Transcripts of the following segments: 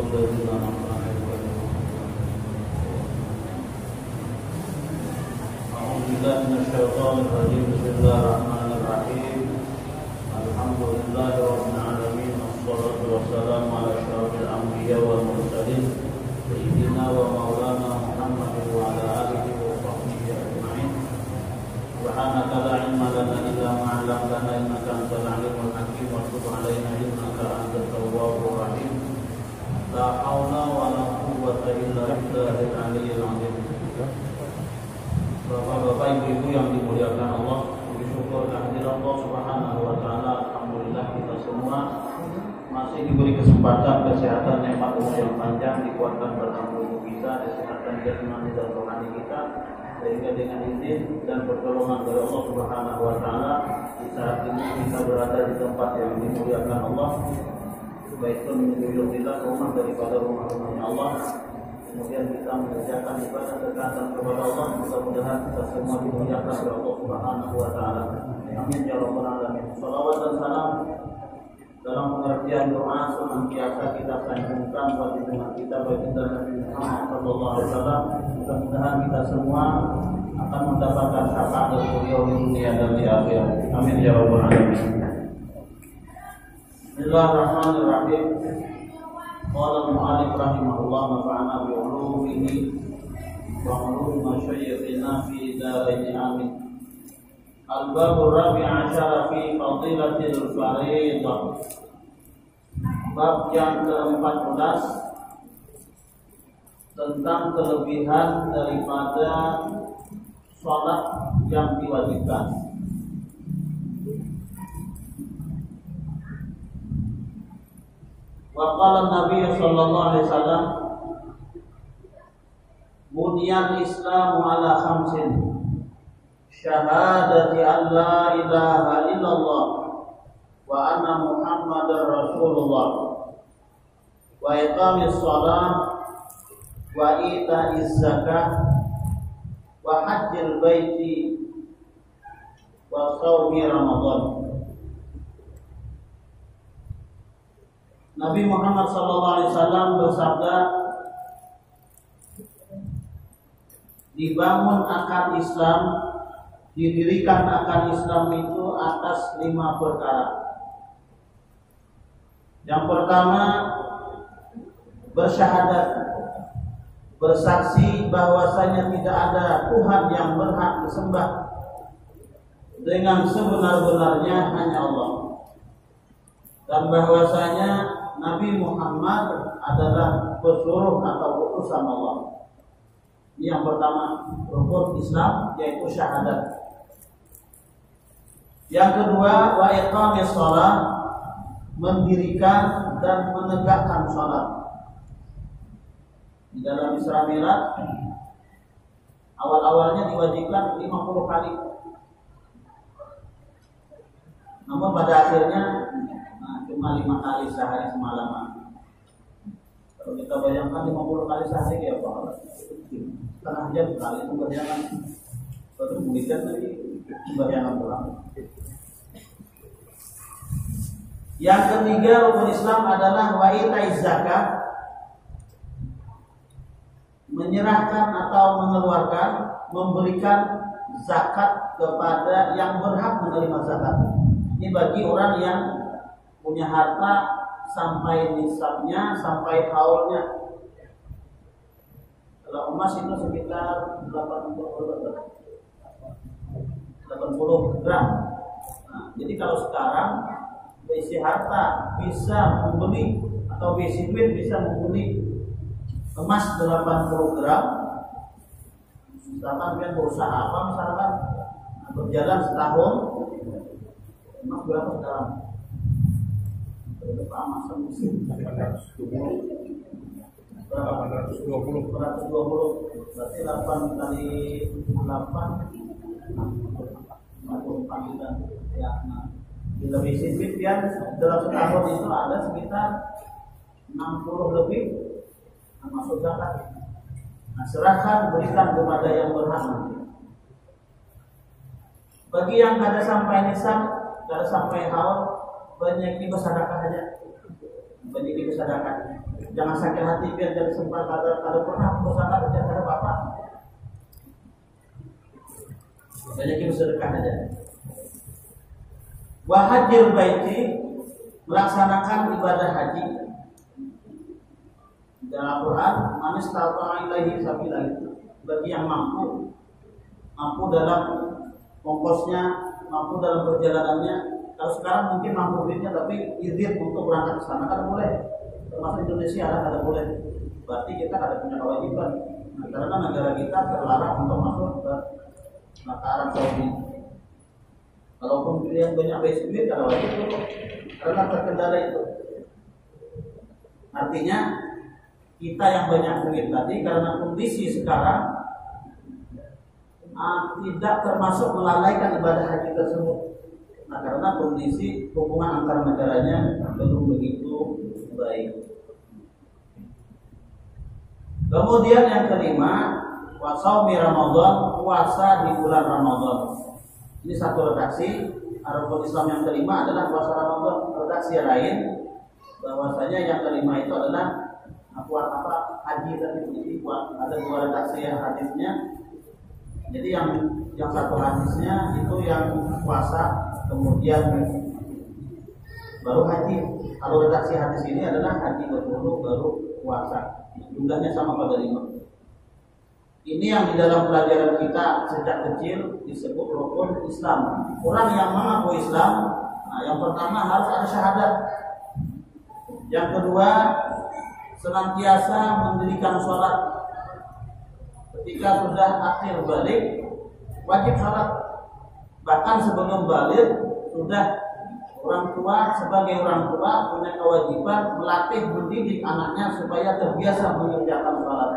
الذين أنعمت عليهم غير أعوذ بالله من الشيطان الرجيم. بسم الله الرحمن الرحيم. الحمد لله رب العالمين والصلاة والسلام على أشرف الأنبياء والمرسلين سيدنا ومولانا محمد وعلى آله وصحبه أجمعين. سبحانك لا علم لنا إلا ما علمتنا إنك أنت العليم الحكيم وتب علينا إنك أنت التواب الرحيم. لا حول ولا قوة إلا بالله العلي العظيم. Bapak-bapak, ibu-ibu yang dimuliakan Allah, puji syukur kehadiran Allah Subhanahu wa taala. Alhamdulillah kita semua masih diberi kesempatan, kesehatan, nikmat umur yang panjang, dikuatkan dalam tubuh kita, kesehatan jasmani dan rohani kita, sehingga dengan izin dan pertolongan dari Allah Subhanahu wa taala di saat ini kita berada di tempat yang dimuliakan Allah, Baitul Miqdis, rumah daripada rumah-rumahnya Allah. Kemudian kita mengerjakan ibadah dekatan kepada Allah. Mudah-mudahan kita semua dimuliakan oleh Allah Subhanahu wa taala. Amin ya rabbal alamin. Shalawat dan salam dalam pengertian doa senantiasa kita sanjungkan buat junjungan kita baginda Nabi Muhammad sallallahu alaihi wasallam. Mudah-mudahan kita semua akan mendapatkan syafaat dari beliau di dunia dan di akhirat. Amin ya rabbal alamin. Bismillahirrahmanirrahim. Qala al-mu'allif rahimahullah nafa'ana bi ulumihi wa ulumi masyayikhina fi darain amin. Al-babur rabi' asyara fi fadilatil fariidah. Bab yang ke-14 tentang kelebihan daripada salat yang diwajibkan. Wa qala Nabi sallallahu alaihi wasallam buniyal Islamu ala khamsin syahadati an la ilaha illallah wa anna Muhammadar Rasulullah wa iqamis shalah wa ita'iz zakah wa hajjil baiti wa shaumi Ramadan. Nabi Muhammad SAW bersabda, dibangun akan Islam, didirikan akan Islam itu atas 5 perkara. Yang pertama, bersyahadat, bersaksi bahwasanya tidak ada Tuhan yang berhak disembah dengan sebenar-benarnya hanya Allah, dan bahwasanya Nabi Muhammad adalah pesuruh atau utusan Allah. Ini yang pertama, rukun Islam, yaitu syahadat. Yang kedua, wa iqamis shalah, mendirikan dan menegakkan salat. Di dalam Isra Mi'raj awal-awalnya diwajibkan 50 kali. Namun pada akhirnya cuma 5 kali sehari semalaman. Kalau kita bayangkan 50 kali sehari ya Pak, setengah jam sekali itu bayangan. Baru kemudian tadi bayangan pulang. Yang ketiga rukun Islam adalah wa ita'iz zakah, menyerahkan atau mengeluarkan, memberikan zakat kepada yang berhak menerima zakat. Ini bagi orang yang punya harta sampai nisabnya, sampai haulnya. Kalau emas itu sekitar 80 gram. Nah, jadi kalau sekarang isi harta bisa membeli atau isi duit bisa membeli emas 80 gram. Misalkan kan berusaha apa, misalkan berjalan setahun, emas berapa sekarang? Berapa musim? 820. Berarti 8 kali 8 44 ya. Nah, bila isi duit yang dalam setahun itu ada sekitar 60 lebih masuk zakat. Nah, serahkan, berikan kepada yang berhak nanti. Bagi yang kada sampai nisab, kada sampai haul, banyak sedekah saja. Banyak sedekah. Jangan sakit hati biar jadi sempat kada pernah berusaha kerja kada apa-apa. Banyakin sedekah aja. Wa hajjil baiti, melaksanakan ibadah haji. Dalam Quran, man istata'a ilaihi sabila, bagi yang mampu dalam ongkosnya, mampu dalam perjalanannya. Kalau sekarang mungkin mampu duitnya tapi izin untuk berangkat ke sana kan boleh. Termasuk Indonesia ada boleh. Berarti kita ada punya kewajiban. Nah, karena negara kita terlarang untuk masuk ke Arab Saudi. Kalaupun yang banyak duit ada wajib karena terkendala itu. Artinya kita yang banyak duit tadi karena kondisi sekarang tidak termasuk melalaikan ibadah haji tersebut. Nah, karena kondisi hubungan antar negaranya belum begitu baik. Kemudian yang kelima, wasaumi Ramadan, puasa di bulan Ramadan. Ini satu redaksi. Rukun Islam yang kelima adalah puasa Ramadan. Redaksi yang lain bahwasanya yang kelima itu adalah haji tadi. Jadi ada dua redaksi yang hadisnya. Jadi yang satu hadisnya itu yang puasa kemudian baru haji. Kalau redaksi hadis ini adalah haji dulu baru puasa. Jumlahnya sama pada 5. Ini yang di dalam pelajaran kita sejak kecil disebut rukun Islam. Orang yang mengaku Islam, yang pertama harus ada syahadat. Yang kedua, senantiasa mendirikan sholat. Ketika sudah akhir balik, wajib sholat. Bahkan sebelum balik, sudah orang tua sebagai orang tua punya kewajiban melatih mendidik anaknya supaya terbiasa mengerjakan sholat.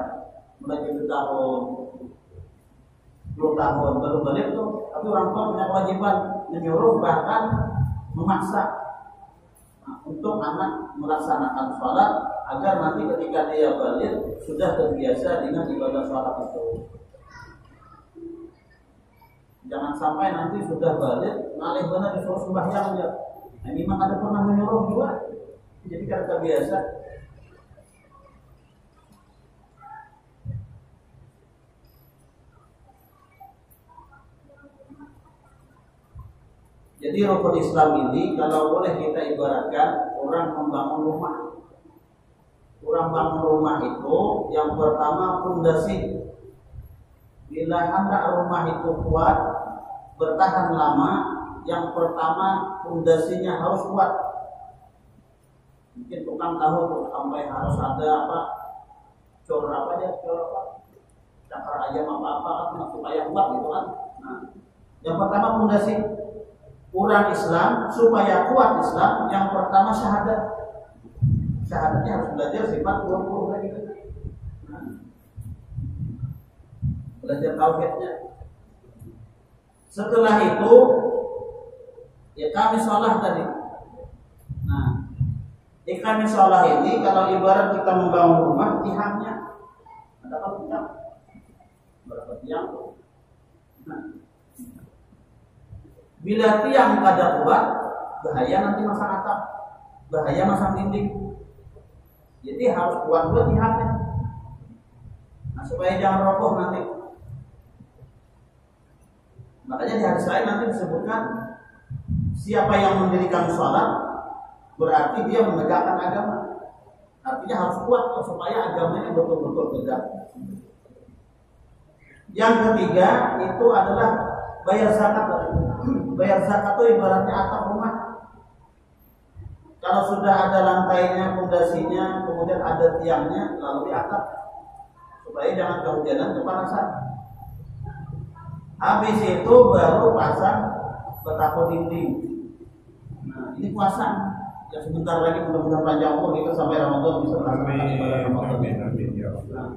Mulai 7 tahun, 10 tahun baru balik tuh, tapi orang tua punya kewajiban menyuruh bahkan memaksa untuk anak melaksanakan sholat agar nanti ketika dia balik sudah terbiasa dengan ibadah sholat itu. Jangan sampai nanti sudah balik ngalih benar disuruh sembahyang aja. Nah, memang ada pernah menyuruh juga, jadi kan terbiasa. Jadi rukun Islam ini kalau boleh kita ibaratkan orang membangun rumah. Orang bangun rumah itu yang pertama pondasi. Bila hendak rumah itu kuat, bertahan lama, yang pertama pondasinya harus kuat. Mungkin tukang tahu sampai harus ada cor cakar ayam supaya kuat gitu kan. Nah, yang pertama pondasi. Orang Islam supaya kuat Islam yang pertama syahadat. Syahadatnya harus belajar sifat 20 lagi. Belajar tauhidnya. Setelah itu ya kami sholat tadi. Nah, kami sholat ini kalau ibarat kita membangun rumah tiangnya ada apa tiang? Berapa tiang? Nah, bila tiang kada kuat, bahaya nanti masang atap, bahaya masang dinding. Jadi harus kuat dulu tiangnya. Nah, supaya jangan roboh nanti. Makanya di hadis lain nanti disebutkan siapa yang mendirikan sholat berarti dia menegakkan agama. Artinya harus kuat supaya agamanya betul-betul tegak. Yang ketiga itu adalah bayar zakat. Bayar zakat itu ibaratnya atap rumah. Kalau sudah ada lantainya, pondasinya, kemudian ada tiangnya, lalu di atap supaya jangan kehujanan kepanasan. Habis itu baru pasang batako dinding. Nah, ini puasa. Ya sebentar lagi mudah-mudahan panjang umur kita sampai Ramadan bisa melaksanakan ibadah Ramadan. Nah,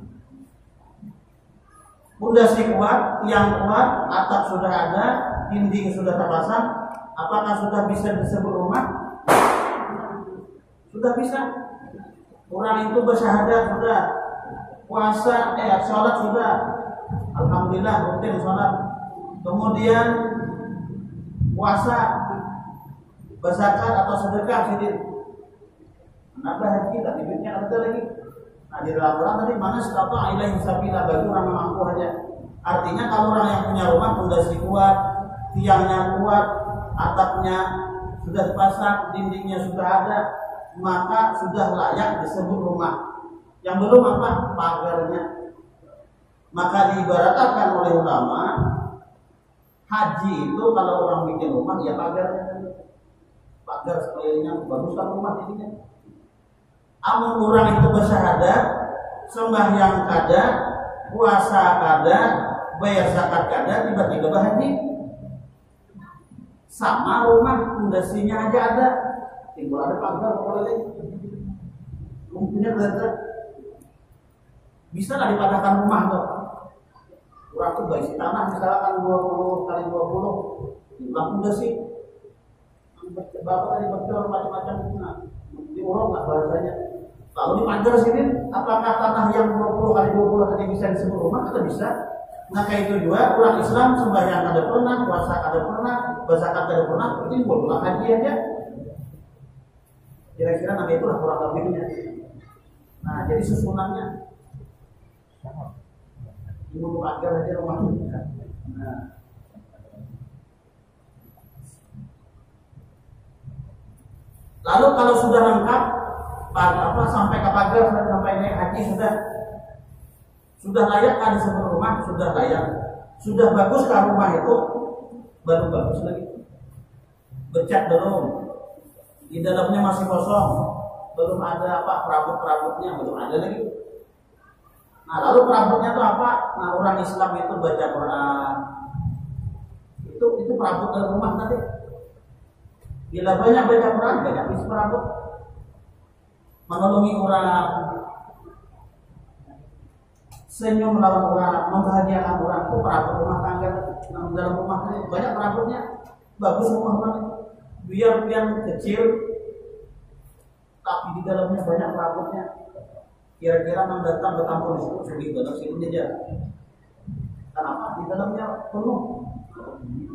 pondasi kuat, tiang kuat, atap sudah ada, dinding sudah terpasang. Apakah sudah bisa disebut rumah? Sudah bisa. Orang itu bersyahadat sudah, puasa, sholat sudah. Alhamdulillah rutin sholat. Kemudian puasa, berzakat atau sedekah sedikit. Kenapa haji kita duitnya ada lagi? Nah di dalam Quran tadi mana istata'a ilaihi sabila, bagi orang yang mampu aja. Artinya kalau orang yang punya rumah pondasi kuat, tiangnya kuat, atapnya sudah dipasang, dindingnya sudah ada, maka sudah layak disebut rumah. Yang belum apa? Pagarnya. Maka diibaratkan oleh ulama, haji itu kalau orang bikin rumah ya pagarnya. Pagar sekelilingnya baguskan rumah jadinya. Amun orang itu bersyahadat, sembahyang kada, puasa kada, bayar zakat kada, tiba-tiba berhaji. Sama rumah pondasinya aja ada, tinggal ada pagar boleh. Mungkinnya benar. Bisa lah dipadakan rumah tuh. Kurang tuh baik tanah misalkan 20 kali 20, tinggal pondasi. Bapak tadi bocor macam-macam, nah, diurang nggak bahasanya. Lalu di pagar sini, apakah tanah yang 20 kali 20 tadi bisa disebut rumah? Atau bisa? Nah kayak itu juga orang Islam sembahyang ada pernah, puasa ada pernah, berzakat ada pernah, berarti boleh haji aja. Kira-kira nanti itulah kurang lebihnya. Nah jadi susunannya, ibu pagar aja rumahnya. Nah. Lalu kalau sudah lengkap, sampai ke pagar, sampai naik haji sudah layak kan disebut rumah, sudah layak, sudah bagus kan rumah itu, baru bagus lagi. Bercat belum, di dalamnya masih kosong, belum ada perabot-perabotnya, belum ada lagi. Nah lalu perabotnya itu apa? Nah orang Islam itu baca Quran, itu perabot dalam rumah nanti. Bila banyak baca Quran, banyak bisa perabot. Menolongi orang, senyum melawan orang, membahagiakan orang, itu perabot rumah tangga. Dalam rumah ini banyak perabotnya, bagus rumah ini. Biar yang kecil, tapi di dalamnya banyak perabotnya. Kira-kira yang datang bertampung di situ, sedih banget sih ini aja. Kenapa? Di dalamnya penuh,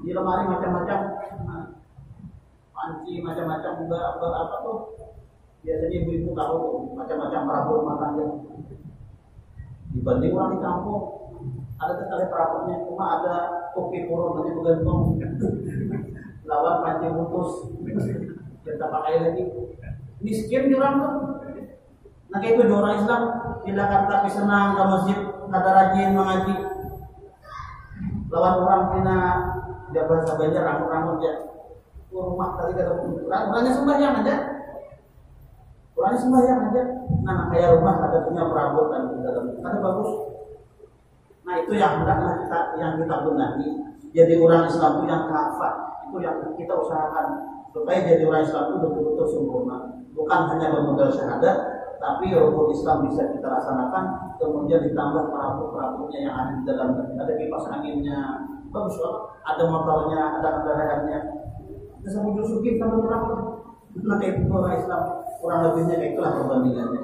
di lemari macam-macam. Panci macam-macam apa tuh biasanya ibu-ibu tahu macam-macam perabot rumah tangga. Dibanding orang di kampung ada sekali perabotnya cuma ada kopi kurung nanti bergantung lawan panci putus kita pakai lagi miskin orang tuh. Nah kayak itu orang Islam tidak akan tapi senang ke masjid ada rajin mengaji lawan orang Cina tidak bahasa belajar rambut-rambut ya. Rumah tadi kata orangnya sembahyang aja, Nah kayak rumah ada punya perabot dan di dalam ada bagus. Nah itu yang hendaknya kita benahi. Jadi orang Islam itu yang kafah, itu yang kita usahakan supaya jadi orang Islam itu betul-betul sempurna. Bukan hanya bermodal syahadat, tapi rukun Islam bisa kita laksanakan. Kemudian ditambah perabot-perabotnya yang ada di dalam, ada kipas anginnya, bagus banget. Ada motornya, ada kendaraannya. Bisa muncul suki sama orang itu orang Islam kurang lebihnya itulah perbandingannya.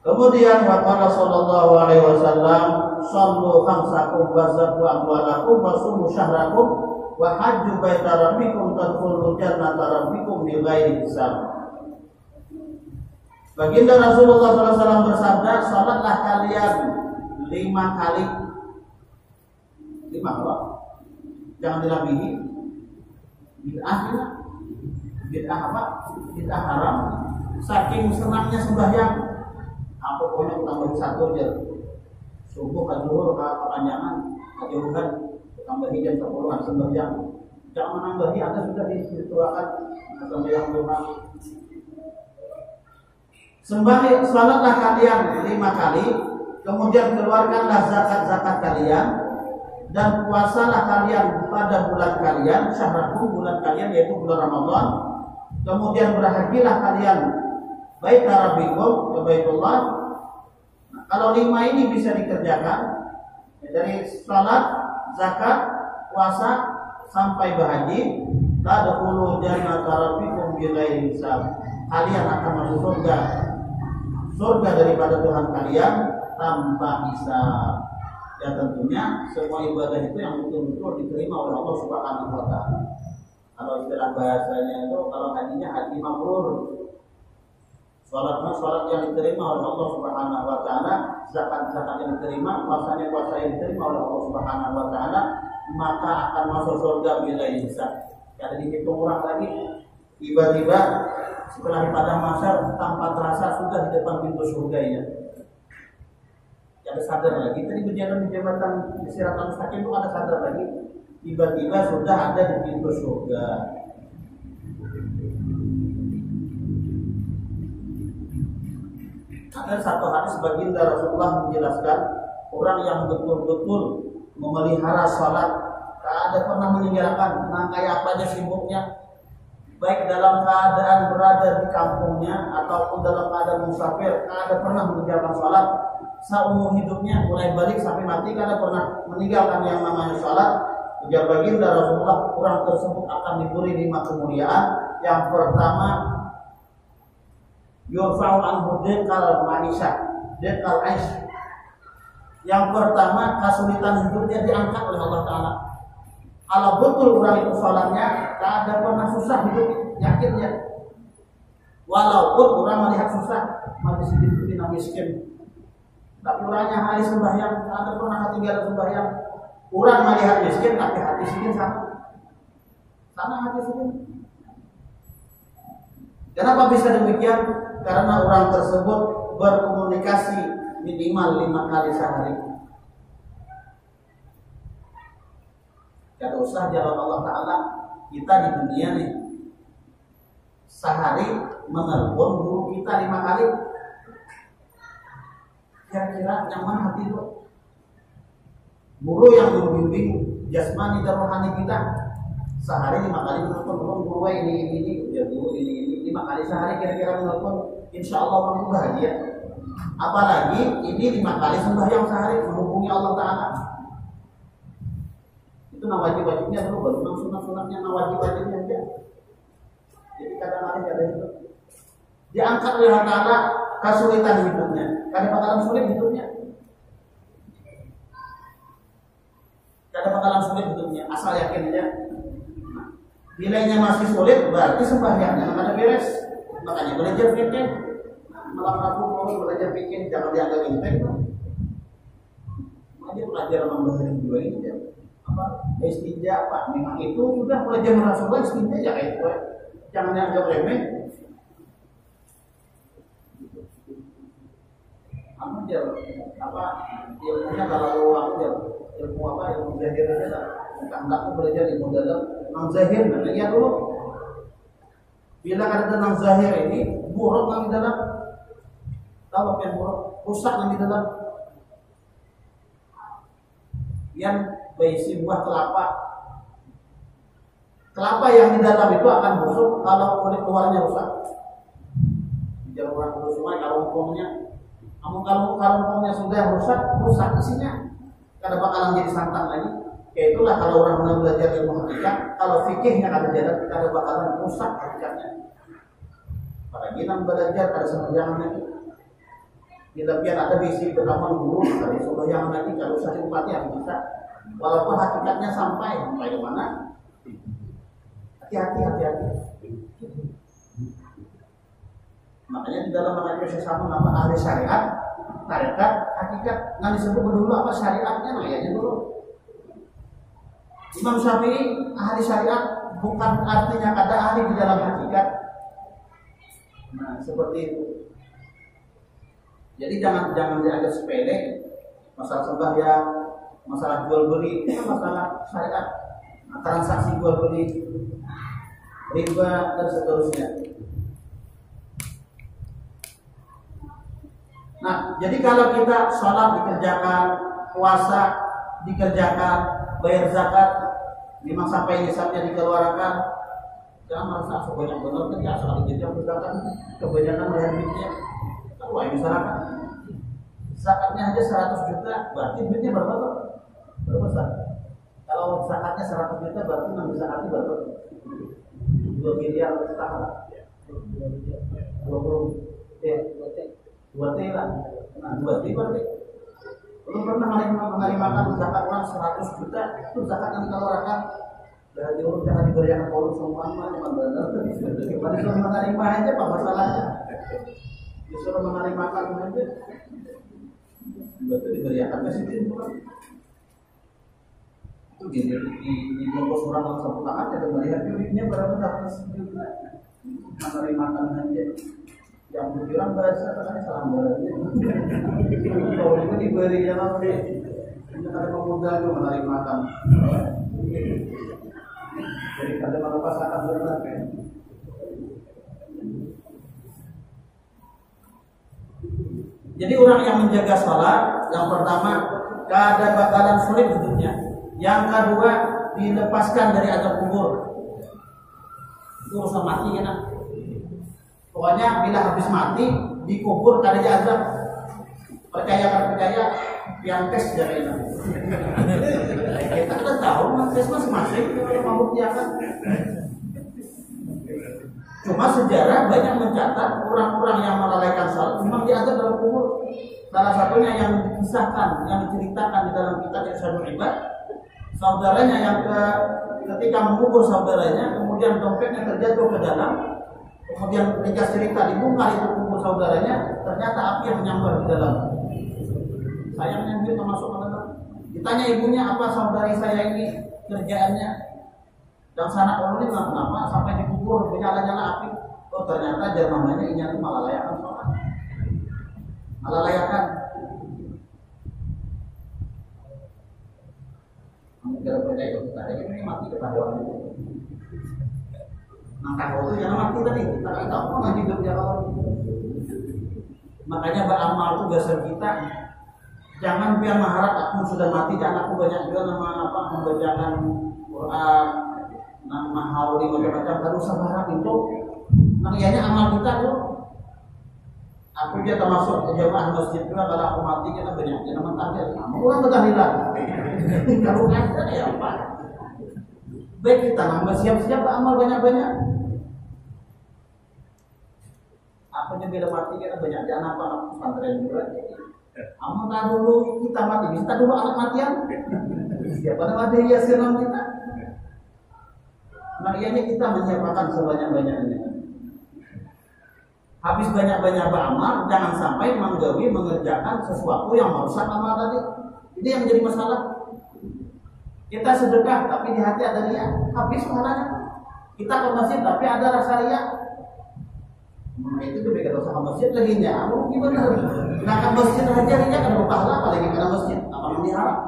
Kemudian waqala sallallahu alaihi wasallam sallu khamsakum wa zakku amwalakum wa sumu syahrakum wa hajju baita rabbikum tadkhulul jannata rabbikum bi ghairi hisab. Baginda Rasulullah SAW bersabda, salatlah kalian 5 kali. 5 apa? Jangan dilabihi. Bid'ah apa? Bid'ah haram. Saking senangnya sembahyang, pokoknya tambah 1 aja. Subuh ke zuhur ke kepanjangan, kejauhan, tambahi jam 10-an sembahyang. Jangan menambahi, Anda sudah dituakan sembahyang Tuhan. Salatlah kalian 5 kali, kemudian keluarkanlah zakat-zakat kalian. Dan puasalah kalian pada bulan kalian, syahrakum bulan kalian yaitu bulan Ramadan. Kemudian berhajilah kalian baik rabbikum ke Baitullah. Nah, kalau 5 ini bisa dikerjakan dari salat, zakat, puasa sampai berhaji, tadkhulul jannata rabbikum bighairi hisab. Kalian akan masuk surga daripada Tuhan kalian tanpa hisab. Dan tentunya semua ibadah itu yang betul-betul diterima oleh Allah Subhanahu wa Ta'ala. Kalau istilah bahasanya itu, kalau hajinya haji mabrur, Sholat yang diterima oleh Allah Subhanahu wa taala, zakat yang diterima, puasa yang diterima oleh Allah Subhanahu wa taala, maka akan masuk surga bila hisab. Kada dihitung orang lagi, tiba-tiba setelah di padang mahsyar tanpa terasa sudah di depan pintu surga ya. Kada sadar lagi, tadi berjalan di jembatan di Siratal Mustaqim itu ada sadar lagi, tiba-tiba sudah ada di pintu surga. Ada satu hadis baginda Rasulullah menjelaskan orang yang betul-betul memelihara salat, tak ada pernah meninggalkan, kayak apa aja sibuknya, baik dalam keadaan berada di kampungnya ataupun dalam keadaan musafir, tak ada pernah meninggalkan salat seumur hidupnya, mulai balik sampai mati, tak ada pernah meninggalkan yang namanya salat. Ujar baginda Rasulullah, orang tersebut akan diberi 5 kemuliaan. Yang pertama, yurfa'u anhu dekal manisha, dekal aish. Yang pertama, kesulitan hidupnya diangkat oleh Allah Ta'ala. Kalau betul orang itu sholatnya, tak ada pernah susah hidup, yakinnya. Walaupun orang melihat susah, masih sedikit miskin, tapi orangnya hari sembahyang, tak ada pernah ketinggalan sembahyang. Orang melihat miskin, tapi hati miskin sama hati miskin. Kenapa bisa demikian? Karena orang tersebut berkomunikasi minimal 5 kali sehari. Tidak usah jalan Allah Ta'ala, kita di dunia nih sehari menelpon guru kita 5 kali. Kira-kira yang mana hati itu? Guru yang membimbing jasmani dan rohani kita sehari 5 kali menelpon guru ini ya guru ini 5 kali sehari kira-kira menelpon, insya Allah orang bahagia. Apalagi ini 5 kali sembahyang sehari menghubungi Allah Ta'ala. Itu wajib-wajibnya dulu, baru sunat-sunatnya wajib-wajibnya aja. Jadi kadang-kadang ada itu diangkat oleh Allah Ta'ala kesulitan hidupnya, kadang bakalan sulit hidupnya, asal yakin aja. Nilainya masih sulit, berarti sembahyangnya ada beres. Makanya belajar fikih, malam Rabu mau belajar fikih, jangan dianggap enteng. Belajar membaharin juga ini ya. Apa istinja apa? Memang itu sudah belajar Rasulullah istinja ya kayak itu. Jangan dianggap remeh. Ilmunya kalau ilmu apa ilmu zahir aja lah. Enggak mau belajar ilmu dalam tentang zahir, lihat dulu. Bila ada tentang zahir ini buruk yang di dalam, kalau yang buruk rusak yang di dalam. Yang berisi buah kelapa yang di dalam itu akan busuk kalau kulit luarnya rusak. Jangan orang busuk kalau umpamanya. Namun kalau umpamanya sudah rusak isinya, kada bakalan jadi santan lagi. Ya itulah kalau orang belajar ilmu hakikat, kalau fikihnya kada jalan, kada bakalan rusak hakikatnya. Apalagi nang belajar kada sembahyang lagi. Di lebihan ada bisi berkapan guru, kada sembahyang lagi, kada usah diupati yang bisa. Walaupun hakikatnya sampai ke mana? Hati-hati. Makanya di dalam mengajar sesama nama ahli syariat, tarekat, hakikat, nggak disebut dulu apa syariatnya, nanya dulu. Imam Syafi'i ahli syariat bukan artinya kata ahli di dalam hakikat. Nah seperti itu. Jadi jangan dianggap sepele masalah sembahyang, masalah jual beli, itu masalah syariat, transaksi jual beli, riba dan seterusnya. Nah, jadi kalau kita sholat dikerjakan, puasa dikerjakan, bayar zakat, 5 sampai nisabnya dikeluarkan, jangan merasa sebanyak benar tadi asal kita berzakat, kebanyakan bayar duitnya. Kalau misalkan zakatnya aja 100 juta, berarti duitnya berapa? Kalau zakatnya 100 juta, berarti ngambil zakatnya berapa? 2 miliar setahun. 2 T lah. Nah, 2 T berarti. Belum pernah menerima zakat orang 100 juta, itu zakat yang dikeluarkan. Dari urut jangan diberikan polus semua, memang benar. Gimana cuma menerima aja, apa masalahnya? disuruh menarik makan aja. Betul diberiakan presiden itu di kelompok orang yang sapu tangan ada melihat duitnya berapa ratus juta menarik makan aja. Yang berkira bahasa katanya salam baratnya. Kalau itu diberi jalan deh. Ini ada pemuda itu menarik makan. Jadi kada malah pasangan benar kan. Jadi orang yang menjaga salat, yang pertama kada bakalan sulit hidupnya. Yang kedua dilepaskan dari azab kubur. Itu urusan mati kan. Pokoknya bila habis mati dikubur kada azab. Percaya yang tes jadinya. Kita kan tahu tes masing-masing kalau mau diakan. Cuma sejarah banyak mencatat orang-orang yang melalaikan salat memang diazab dalam kubur. Salah satunya yang dikisahkan, yang diceritakan di dalam kitab Irsyadul Ibad, saudaranya yang ketika mengubur saudaranya, kemudian dompetnya terjatuh ke dalam, kemudian ketika cerita dibongkar itu kubur saudaranya, ternyata api yang menyambar di dalam. Sayangnya dia termasuk ke dalam. Ditanya ibunya, apa saudari saya ini kerjaannya? Dan sanak ulun ini kenapa sampai dikubur menyala-nyala api? Oh ternyata namanya ini itu malah layakan sholat. Malah layakan. Kamu kira percaya itu kita ada ini mati kepada orang itu. Maka itu jangan mati tadi. Kita kan tahu ngaji kerja orang. Makanya beramal itu dasar kita. Jangan biar mengharap aku sudah mati dan aku banyak juga nama apa membacakan Quran, nama hauli macam-macam. Harus sabar itu. Makanya amal kita tuh. Aku dia termasuk jamaah masjid juga kalau aku mati kita banyak dia nama takdir. Kamu kan bertahlilan. Kalau ada ya apa? Baik kita nambah siap-siap amal banyak-banyak. Aku juga mati kita banyak jangan apa pesantren juga. Amal tak dulu kita mati, kita dulu anak matian. Siapa nama dia senang kita? Makanya kita menyiapkan sebanyak-banyaknya. Habis banyak-banyak beramal, jangan sampai mengerjakan sesuatu yang merusak amal tadi. Ini yang menjadi masalah. Kita sedekah, tapi di hati ada riya, habis pahalanya. Kita ke masjid, tapi ada rasa riya. Itu juga dosa ke masjid lagi nya. Aku gimana? Nah ke masjid aja riya kan berpahala, apalagi ke masjid. Apa yang diharap?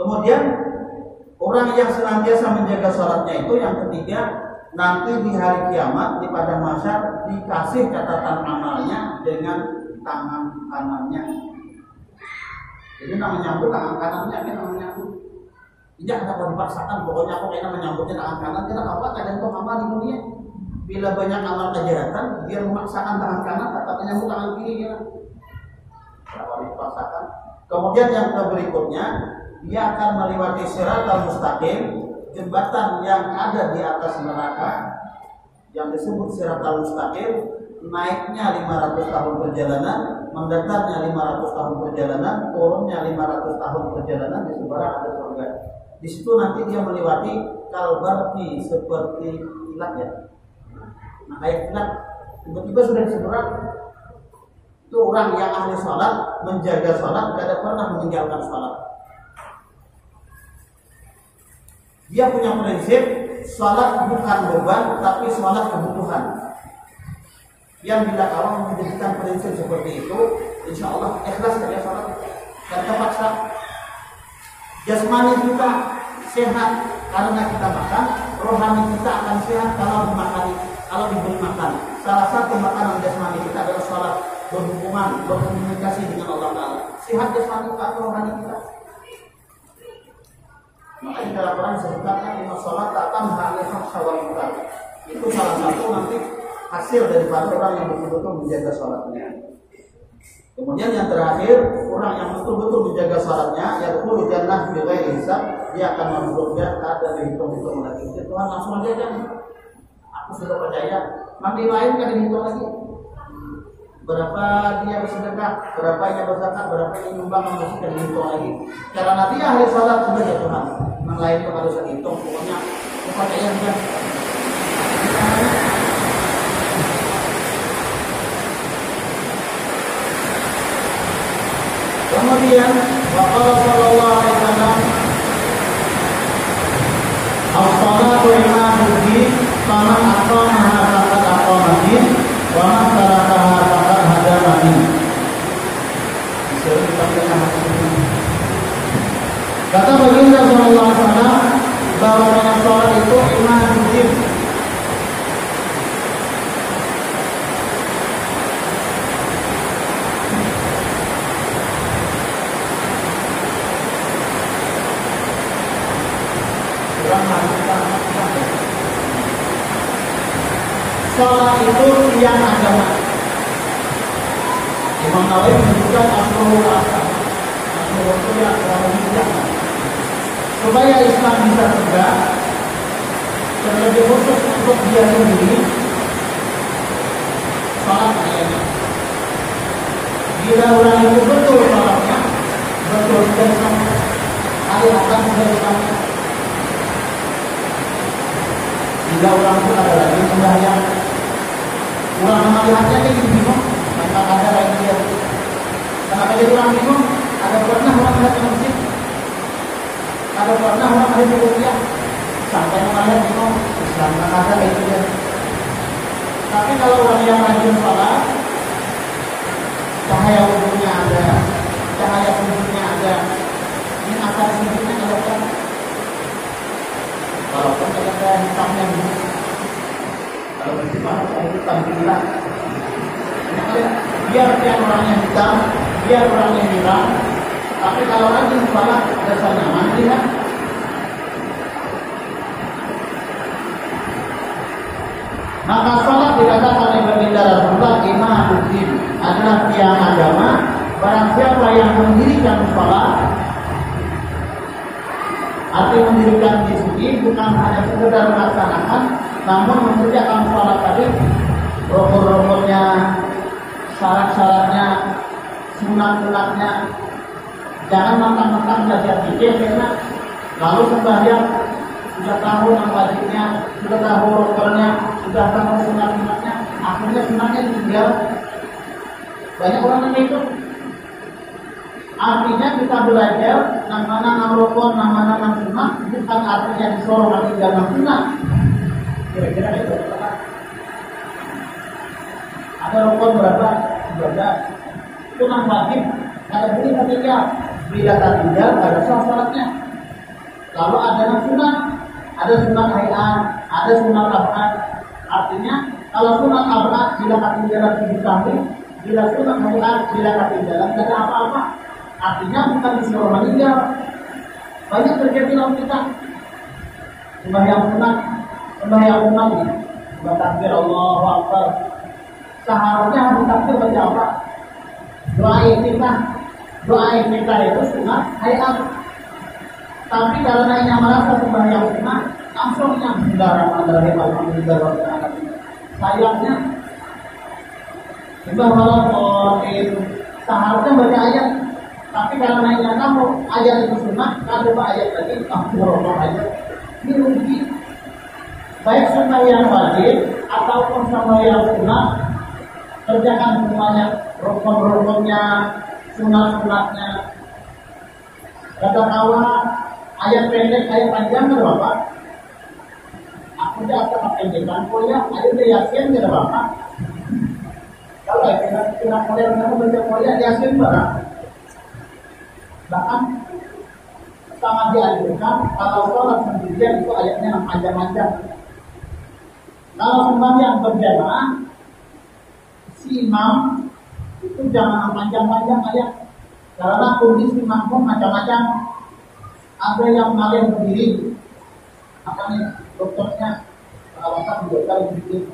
Kemudian orang yang senantiasa menjaga sholatnya itu yang ketiga, nanti di hari kiamat di padang mahsyar dikasih catatan amalnya dengan tangan kanannya. Jadi nama menyambut tangan kanannya kan nama menyambut. Tidak ada dipaksakan, pokoknya aku kayaknya menyambutnya tangan kanan. Kita apa kadang tuh amal di dunia. Bila banyak amal kejahatan, dia memaksakan tangan kanan, kata menyambut tangan kiri ya. Kalau dipaksakan. Kemudian yang berikutnya, dia akan melewati Shiratal Mustaqim, jembatan yang ada di atas neraka yang disebut Shiratal Mustaqim, naiknya 500 tahun perjalanan, mendatarnya 500 tahun perjalanan, turunnya 500 tahun perjalanan, di seberang ada surga. Di situ nanti dia melewati kalbarti seperti kilat ya. Nah kayak kilat tiba-tiba sudah di seberang. Itu orang yang ahli sholat, menjaga sholat, tidak pernah meninggalkan sholat. Dia punya prinsip sholat bukan beban, tapi sholat kebutuhan. Yang bila kalau menjadikan prinsip seperti itu, insya Allah ikhlas ya sholat dan terpaksa. Jasmani kita sehat karena kita makan, rohani kita akan sehat kalau diberi makan. Salah satu makanan jasmani kita adalah sholat, berhubungan, berkomunikasi dengan Allah Taala. Sehat jasmani atau rohani kita. Makanya dalam Quran disebutkan lima sholat takkan hal-hal syawal. Itu salah satu nanti hasil daripada orang yang betul-betul menjaga sholatnya. Kemudian yang terakhir, orang yang betul-betul menjaga sholatnya, yaitu jannah bighairi hisab, dia akan masuk surga ada dihitung-hitung lagi. Tuhan langsung aja kan, aku sudah percaya. Mandi lain kan dihitung lagi. berapa dia bersedekah, berapa dia berzakat, berapa dia nyumbang, membersihkan dihitung lagi. Karena dia hari salat sudah ya Tuhan, yang lain itu harus dihitung. Pokoknya kepercayaan dia. Kemudian waqala sallallahu alaihi wasallam as-salatu imaduddin faman aqamaha faqad aqamaddin wa man tarakaha faqad hadamaddin. Kata baginda sallallahu alaihi wasallam bahwa salat itu imaduddin. Salat itu tiang agama. Imam Nawawi menyebutkan asrul asal. Asrul itu yang terlalu supaya Islam bisa tegak, terlebih khusus untuk dia sendiri. Salat ayatnya. Bila orang itu betul salatnya, betul dan hari akan bersama. Bila orang itu ada lagi sembahyang, orang melihatnya jadi bingung, maka ada lagi dia. Kenapa jadi orang bingung? Ada pernah orang melihat di masjid, ada pernah orang melihat di rupiah, sampai melihat bingung, Islam ada itu dia. Tapi kalau orang yang rajin sholat, cahaya wudhunya ada, cahaya sujudnya ada, ini akar sujudnya ada kan? Walaupun ada hitamnya dulu, kalau bersifat saya hitam bilang, biar dia orangnya hitam, biar orangnya hitam, tapi kalau rajin sholat rasa nyaman tidak. Maka sholat dikatakan oleh baginda Rasulullah imaduddin adalah tiang agama. Barang siapa yang mendirikan sholat, arti mendirikan di sini bukan hanya sekedar melaksanakan, namun mengerjakan sholat tadi, rukun-rukunnya, syarat-syaratnya, sunat-sunatnya. Jangan mentang-mentang belajar fikih karena lalu sembahyang sudah tahu yang wajibnya, sudah tahu rukunnya, sudah tahu sunat-sunatnya, akhirnya sunatnya ditinggal. Banyak orang yang itu. Artinya kita belajar yang mana yang rukun, yang mana yang sunat, bukan artinya disuruh meninggal yang sunat. Kira-kira itu. Ada rukun berapa? 12. Sunat wajib. Ada boleh ketinggal. Bila tertinggal, ada sholatnya. Lalu ada yang sunat, ada sunat hayat, ada sunat abad. Artinya kalau sunat abad bila ketinggalan 7 tahun, bila sunat hayat bila ketinggalan tidak ada apa-apa. Artinya bukan disuruh meninggal. Banyak terjadi dalam kita. Sembahyang sunat ini. Bertakbir Allahu Akbar. Seharusnya harus takbir baca apa? Doa iftitah itu sunat hayat. Tapi karena ini merasa sembahyang sunat, langsung yang Bismillahirrahmanirrahim alhamdulillah. Sayangnya seharusnya baca ayat. Tapi karena ini kamu ayat itu sunat, ada ayat lagi, kamu ayat. Ini rugi. Baik sembahyang wajib ataupun sembahyang sunat, kerjakan semuanya, rukun-rukunnya, sunat-sunatnya. Kata kawan, ayat pendek, ayat panjang tidak apa-apa. Aku tidak akan pendekkan, kuliah, ayat Yasin tidak apa-apa. Kalau kita kuliah, kamu baca kuliah, Yasin barang. Bahkan sangat dianjurkan kalau sholat sendirian itu ayatnya yang panjang-panjang. Kalau sembahyang berjamaah, si imam itu jangan panjang-panjang ayat. Karena kondisi makmum macam-macam. Ada yang kalian berdiri, makanya dokternya perawatan juga berdiri.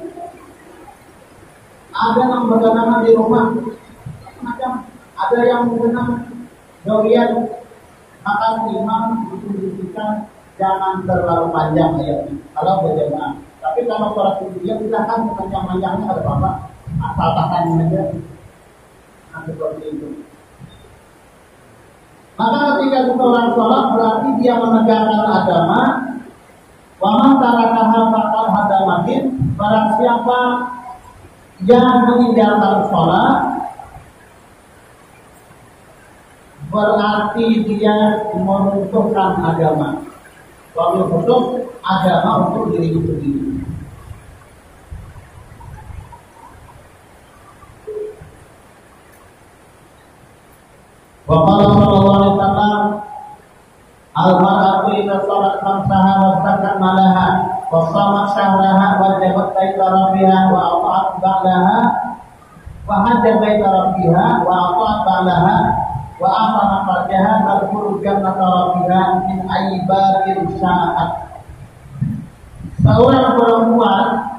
Ada yang berganangan di rumah, macam ada yang berganangan doyan, maka imam ditujukan jangan terlalu panjang ayatnya kalau berjamaah. Tapi kalau sholat sendirian kita kan panjang-panjangnya ada apa? Asal tahannya aja. seperti itu. Maka ketika seseorang sholat berarti dia menegakkan agama. Wa man tarakaha faqad hadamatin, barang siapa yang meninggalkan sholat berarti dia meruntuhkan agama. Wabil khusus agama untuk diri sendiri. Wa qala sallallahu alaihi wasallam al-mar'atu idza shalat khamsaha wa zakat malaha wa shamat syahraha wa jabat baita rabbiha wa ata'at ba'daha wa hajjat baita rabbiha wa ata'at ba'daha wa afana farjaha tadkhulu jannata rabbiha min ayyi babin sya'at. Seorang perempuan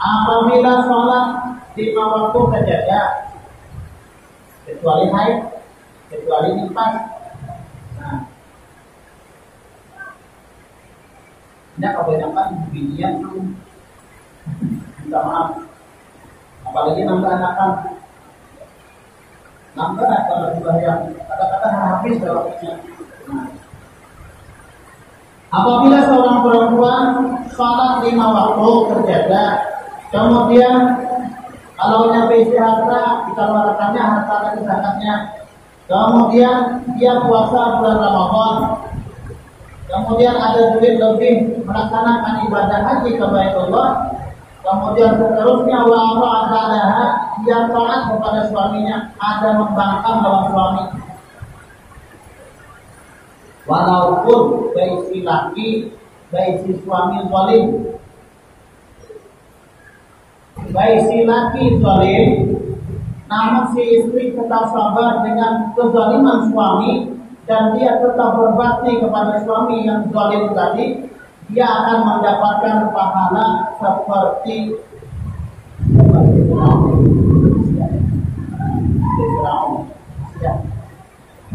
apabila sholat 5 waktu terjaga kecuali haid, kecuali nifas. Nah, ini kebanyakan binian minta maaf, apalagi nambah anakan, nambah kalau sudah yang kata-kata habis dalam ini. Nah, apabila seorang perempuan sholat 5 waktu terjaga, kemudian kalau nyampe harta dikeluarkannya harta dari zakatnya, kemudian dia puasa bulan Ramadan, kemudian ada duit lebih melaksanakan ibadah haji ke Baitullah, kemudian seterusnya wa ta'ala dia taat kepada suaminya, ada membangkang lawan suami, walaupun baik si laki baik si suami zalim. Baik si laki zalim, namun si istri tetap sabar dengan kezaliman suami dan dia tetap berbakti kepada suami yang zalim tadi, dia akan mendapatkan pahala seperti Firaun.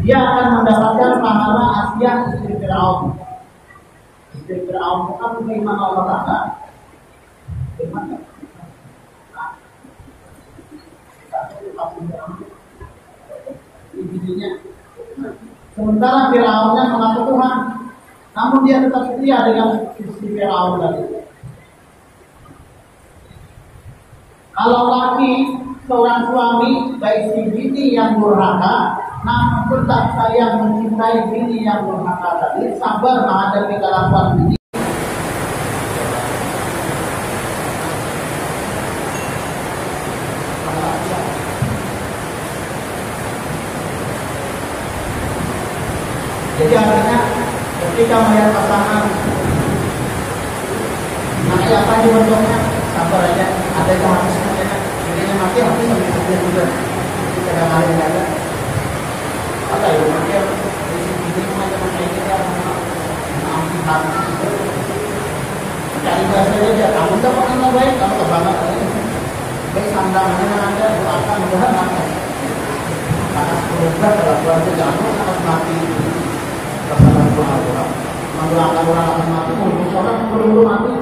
Dia akan mendapatkan pahala Asia istri Firaun. Istri Firaun bukan beriman Allah Ta'ala. Beriman. Sementara Firaunnya mengaku Tuhan, namun dia tetap setia dengan istri Firaun tadi. Kalau laki seorang suami baik si bini yang durhaka, namun tetap sayang mencintai bini yang durhaka tadi, sabar menghadapi kelakuan bini. Jadi artinya ketika melihat pasangan, nanti apa aja bentuknya, sabar aja, ada yang habis katanya, dirinya mati habis habis juga, kita nggak kali ada, ada yang mati di sini macam kayak kita, cari bahasanya dia, kamu dapat nama baik, kamu kebangan, baik sandangannya ada, doakan mudahan apa, panas berubah kelakuan kejamu akan mati. Pasangan orang mendoakan orang mati, orang perlu mati.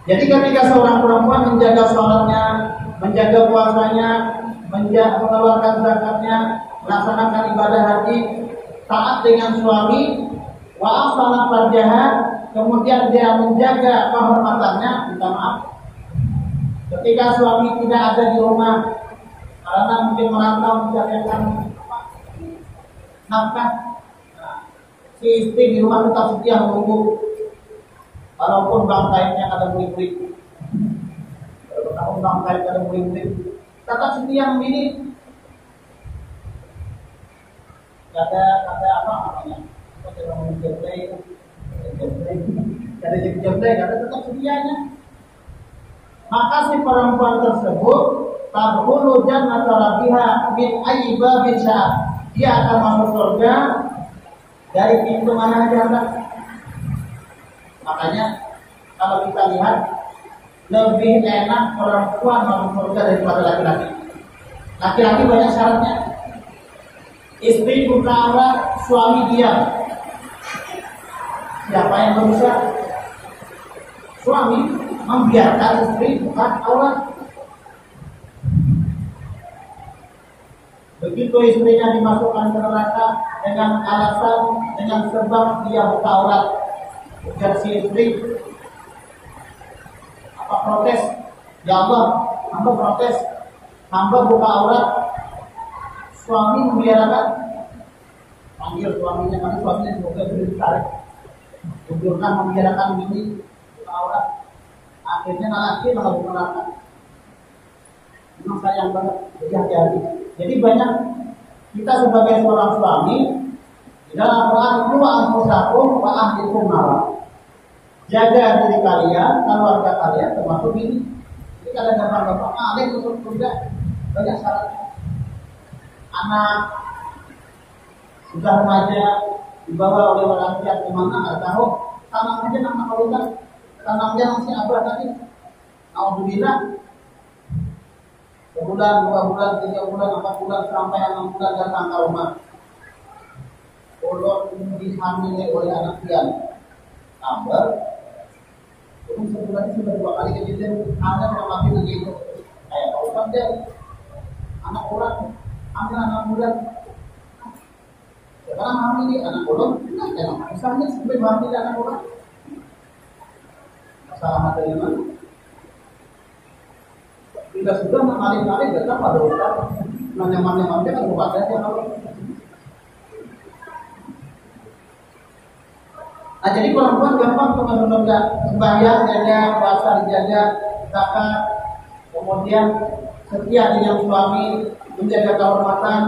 Jadi ketika seorang perempuan menjaga sholatnya, menjaga puasanya, mengeluarkan zakatnya, melaksanakan ibadah haji, taat dengan suami, wa afsana farjaha, kemudian dia menjaga kehormatannya, minta maaf. Ketika suami tidak ada di rumah karena mungkin merantau mencarikan nafkah, si istri di rumah tetap setia menunggu, walaupun bangkainya ada murid-murid, walaupun bangkai ada murid-murid, tetap setia memilih. Kata apa namanya? Kata jemplay, kata tetap setianya. Maka si perempuan tersebut tadkhulu jannata rabbiha min ayyi babin syaa. Dia akan masuk surga dari pintu mana aja. Makanya kalau kita lihat lebih enak perempuan masuk surga daripada laki-laki. Laki-laki banyak syaratnya. Istri buka aurat, suami diam. Siapa yang berusaha? Suami membiarkan istri buka aurat. Begitu istrinya dimasukkan ke neraka dengan alasan, dengan sebab dia buka aurat, ujar si istri, apa protes? Ya Allah, hamba protes, hamba buka aurat, suami memeliharakan. Panggil suaminya, karena suaminya semoga ditarik, tunjukkan memeliharakan ini buka aurat. Akhirnya laki malah buka neraka. Memang sayang banget, jadi hati-hati. Jadi banyak kita sebagai seorang suami di dalam Al-Quran itu anfusakum wa ahlikum nar. Jaga diri kalian, keluarga kalian termasuk ini. Jadi kalau ada bapak alim untuk surga banyak syaratnya. Anak sudah remaja dibawa oleh orang tua kemana nggak tahu, tanam aja nama kawitan, tanamnya masih abah tadi. Alhamdulillah. Sebulan, 2 bulan, 3 bulan, 4 bulan, sampai 6 bulan datang ke rumah. Kalau dihamili oleh anak pian, tambah. Terus sebulan sudah 2 kali kejadian, ada yang mati begitu. Kayak Pak Ustaz deh, anak orang, hamil 6 bulan. Sekarang hamil anak orang, nah jangan misalnya sampai hamil anak orang. Masalah dari mana? Bila sudah mengalir-alir datang pada Ustaz, nyaman-nyamannya kan obatnya kalau. Nah jadi perempuan gampang tuh menunda sembahyang, jaga puasa, dijaga zakat, kemudian setia dengan suami, menjaga kehormatan,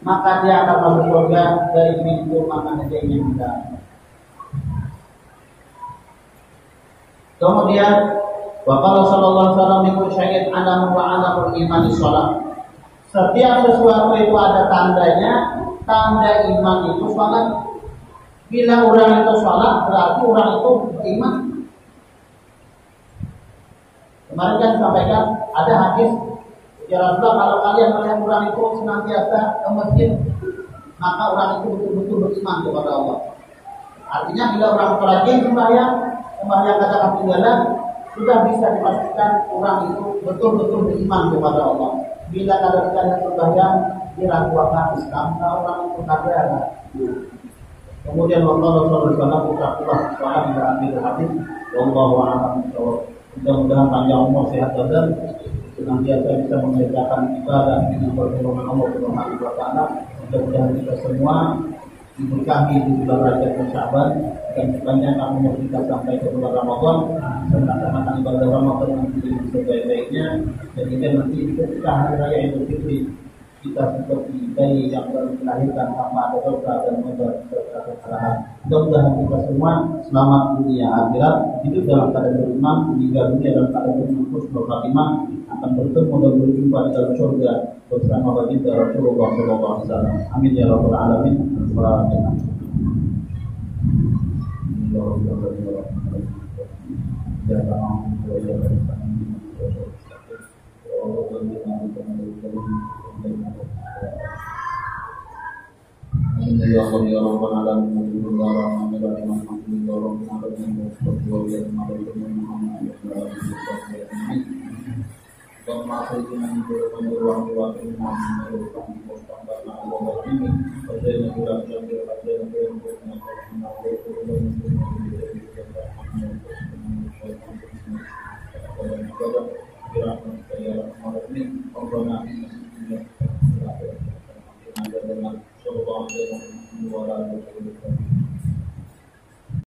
maka dia akan masuk surga dari pintu mana saja yang kita. Kemudian Waqala sallallahu alaihi wasallam ikut syahid alamu wa alamul iman sholat. Setiap sesuatu itu ada tandanya. Tanda iman itu sholat. Bila orang itu sholat berarti orang itu beriman. Kemarin kan sampaikan ada hadis, ya Rasulullah, kalau kalian melihat orang itu senantiasa ke masjid, maka orang itu betul-betul beriman kepada Allah. Artinya bila orang itu rajin sembahyang kata ketinggalan, sudah bisa dipastikan orang itu betul-betul beriman kepada Allah. Bila kadang-kadang sembahyang diragukan Islam, orang itu kafir. Kemudian Allah Rasulullah SAW sholat di akhir hadis. Wallahu a'lam. Mudah-mudahan panjang umur, sehat badan, senantiasa bisa mengerjakan ibadah dengan pertolongan Allah Subhanahu wa taala. Mudah-mudahan kita semua diberkahi di bulan Rajab dan Sya'ban, dan sepanjang umur kita sampai ke bulan Ramadan, melaksanakan ibadah Ramadan yang sebaik-baiknya, dan kita nanti ketika hari raya Idul Fitri kita seperti bayi yang baru dilahirkan tanpa ada dosa dan serta kesalahan. Mudah-mudahan kita semua selamat dunia akhirat, hidup dalam keadaan beriman, meninggal dunia dalam keadaan beriman, husnul khatimah, akan bertemu dan berjumpa di dalam surga bersama baginda Rasulullah SAW. Amin ya rabbal alamin. Ya Allah ya rabbal alamin. Dengan